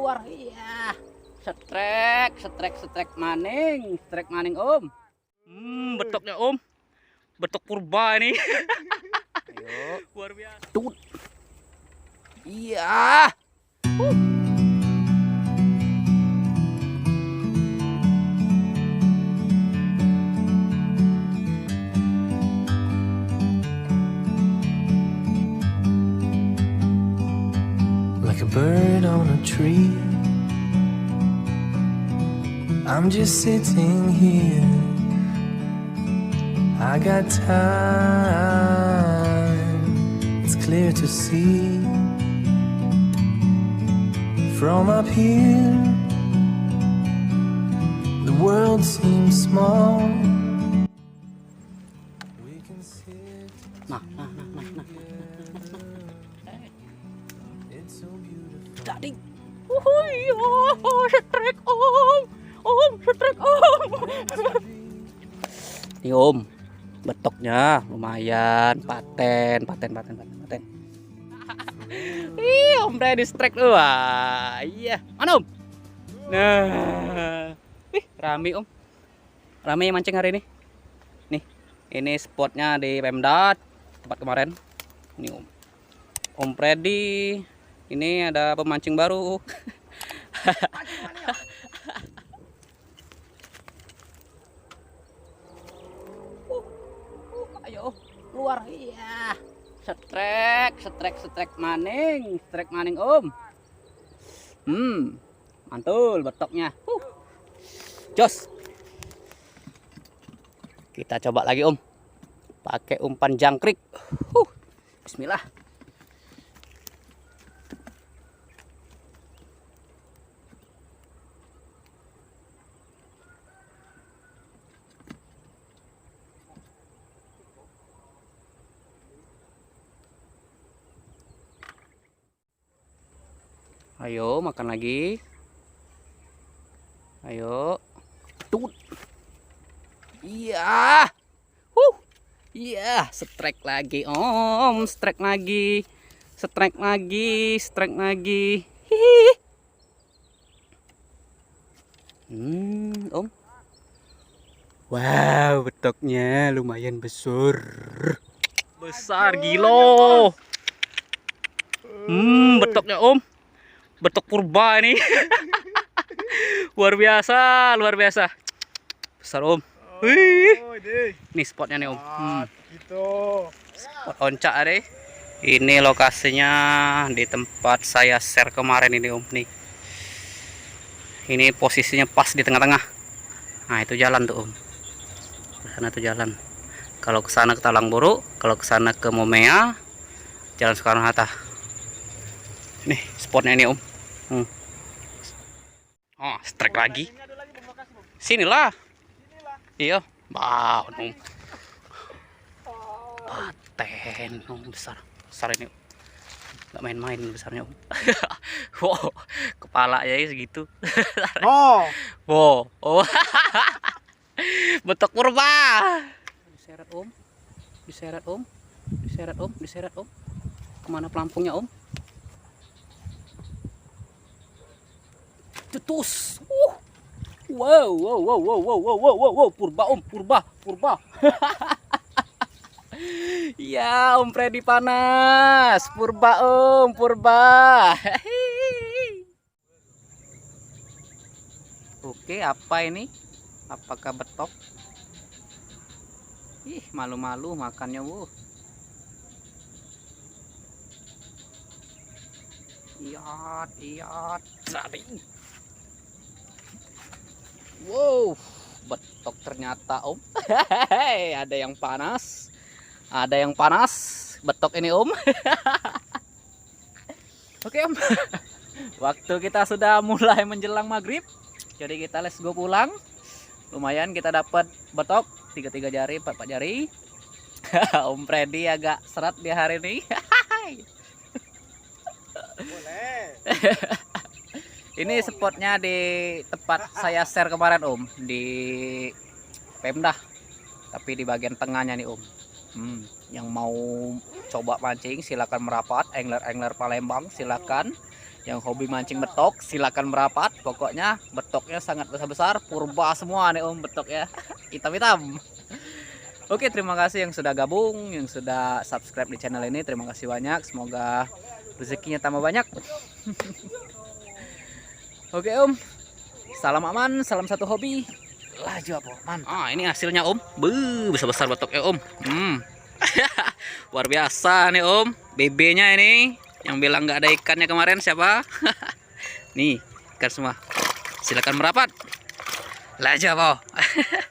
keluar. Iya. Setrek maning Om. Betoknya Om. Betok purba ini. Ayo. Luar biasa. Tut. Iya. Like a bird on a tree, I'm just sitting here. I got time, it's clear to see. From up here, the world seems small. We can sit Nah. It's so beautiful. Jadi. Setrek Om. Setrek Om. Nih Om. Betoknya lumayan, paten. Ih, Om Freddy strike tuh. Wah, iya. Mana Om? Nah. Ih, rame Om. Rame yang mancing hari ini. Nih, ini spotnya di Pemda tempat kemarin. Ini Om. Om Freddy. Ini ada pemancing baru. Ayo keluar. Iya. Setrek maning Om. Mantul betoknya. Jos. Kita coba lagi Om. Pakai umpan jangkrik. Bismillah. Ayo makan lagi. Ayo. Tut. Iya. Iya, strike lagi Om, strike lagi. Hihi. Om. Wow, betoknya lumayan besar. Besar gilo. Betoknya Om. Betok purba ini. Luar biasa. Besar Om. Wih. Nih spotnya nih Om. Gitu. Spot oncak deh. Ini lokasinya di tempat saya share kemarin ini Om nih. Ini posisinya pas di tengah-tengah. Nah, itu jalan tuh Om. Di sana tuh jalan. Kalau ke sana ke Talangburu, kalau ke sana ke Momea, Jalan Soekarno-Hatta. Nih spotnya ini Om. Oh, strike lagi. Sinilah. Iya. Wow, Om. Paten, Om, besar ini. Nggak main-main besarnya Om. Wow, kepala aja segitu. Oh. Wow. Oh. Betok purba. Diseret Om. Kemana pelampungnya Om? Tutus. Wow. Purba Om, purba. Ya, Om Freddy panas. Purba Om, purba. Oke, apa ini? Apakah betok? Ih, malu-malu makannya, Iat. Wow, betok ternyata Om. Ada yang panas. Betok ini Om. Oke Om. Waktu kita sudah mulai menjelang maghrib, jadi kita let's go pulang. Lumayan kita dapat betok 3 jari, 4 jari. Om Freddy agak seret di hari ini. Boleh. Ini spotnya di tempat saya share kemarin Om, di Pemda, tapi di bagian tengahnya nih Om. Yang mau coba mancing silakan merapat, angler Palembang silakan. Yang hobi mancing betok silakan merapat. Pokoknya betoknya sangat besar-besar, purba semua nih Om betok ya. Hitam-hitam. Oke, terima kasih yang sudah gabung, yang sudah subscribe di channel ini. Terima kasih banyak. Semoga rezekinya tambah banyak. Oke Om. Salam aman, salam satu hobi. Laju apa? Mantap. Ini hasilnya Om. Besar-besar betoknya Om. Luar biasa nih Om. BB-nya ini. Yang bilang nggak ada ikannya kemarin siapa? Nih, ikan semua. Silakan merapat. Laju apa?